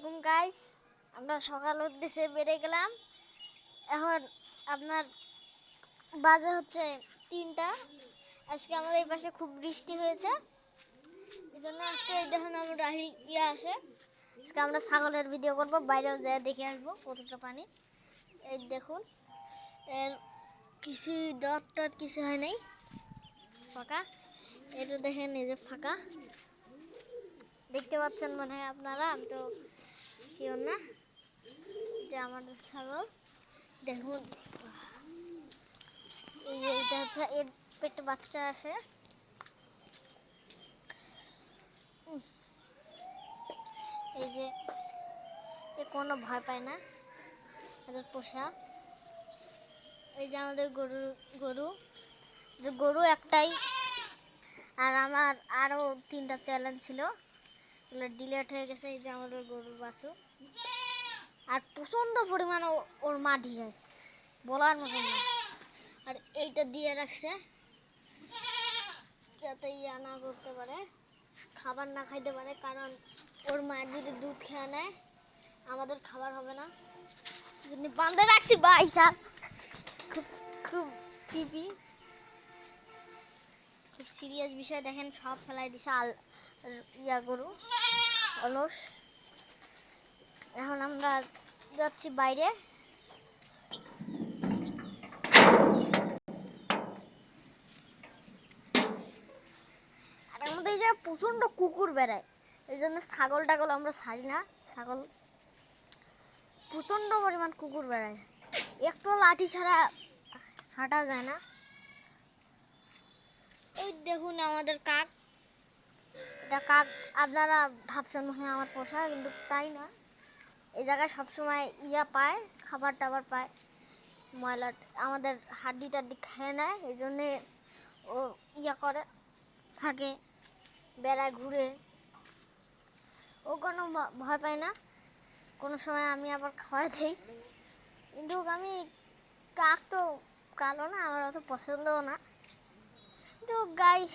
আলাইকুম গাইস, আমরা সকাল উদ্দেশ্যে বেরিয়ে গেলাম। এখন আপনার বাজে হচ্ছে 3টা। আজকে আমাদের এই পাশে খুব বৃষ্টি হয়েছে, এই জন্য আজকে দেখুন আমরা রাহিল আসে। আজকে আমরা ছাগলের ভিডিও করব, বাইরেও যেয়ে দেখে আসবো কতটা পানি। এই দেখুন, এর কিছু ডট টট কিছু হয় নাই, ফাঁকা। এটা দেখেন, এই যে ফাঁকা দেখতে পাচ্ছেন মনে হয় আপনারা, আমি তো শিওর না। যে আমাদের ছাগল দেখুন, এই যে এটা হচ্ছে এর পেটে বাচ্চা আসে। এই যে এ কোনো ভয় পায় না, এদের পোষা। এই যে আমাদের গরু যে গরু একটাই, আর আমার আরও 3টা চ্যালেঞ্জ ছিল, এগুলো ডিলেট হয়ে গেছে। এই যে আমাদের গরুর বাছুর, আর প্রচণ্ড পরিমাণে ওর মাটি যায়, বলার মতন না। আর এইটা দিয়ে রাখছে যাতে ইয়া না করতে পারে, খাবার না খাইতে পারে, কারণ ওর মায়ের যদি দুধ খেয়ে নেয় আমাদের খাবার হবে না। যদি বাঁধে রাখছি ভাই সাহ, খুব খুব পিপি, খুব সিরিয়াস বিষয়। দেখেন সব ফেলাই দিছে ইয়া গরু অলস। এখন আমরা যাচ্ছি বাইরে। আর আমাদের এই যে প্রচণ্ড কুকুর বেড়ায়, এই জন্য ছাগল টাগল আমরা ছাড়ি না। ছাগল প্রচণ্ড পরিমাণ কুকুর বেড়ায়, একটু লাঠি ছাড়া হাঁটা যায় না। ওই দেখুন আমাদের কাক, এটা কাক আপনারা ভাবছেন মনে হয় আমার পোষা, কিন্তু তাই না। এই জায়গায় সবসময় ইয়া পায়, খাবার টাবার পায়, ময়লা আমাদের হাড্ডি টাড্ডি খেয়ে নেয়, এই জন্যে ও ইয়া করে থাকে, বেড়ায় ঘুরে। ও কোনো ভয় পায় না। কোনো সময় আমি আবার খাওয়া দিই, কিন্তু আমি কাক তো কালো না, আমার অত পছন্দও না। কিন্তু গাইস,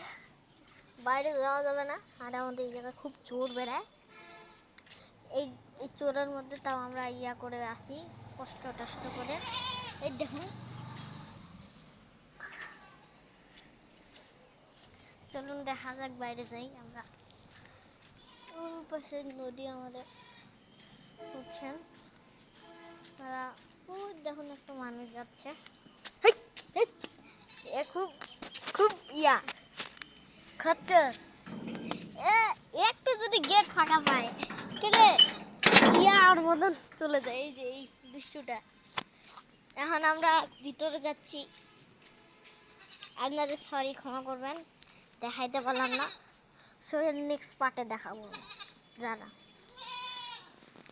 বাইরে যাওয়া যাবে না, আর আমাদের এই জায়গায় খুব চোর বেড়ায়। এই এই চোরের মধ্যে তাও আমরা ইয়া করে আসি, কষ্ট টষ্ট করে। এই দেখুন, চলুন দেখা যাক, বাইরে যাই আমরা। ওই পাশে নদী আমাদের, বুঝছেন তারা। ওই দেখুন একটা মানুষ যাচ্ছে, এ খুব খুব ইয়া খচ্চর। একটু যদি গেট ফাঁকা পায় কেটে ইয়ার মতন চলে যায়। এই যে এই দৃশ্যটা। এখন আমরা ভিতরে যাচ্ছি, আপনাদের সরি, ক্ষমা করবেন, দেখাইতে পারলাম না। নেক্সট পার্টে দেখাবো যারা।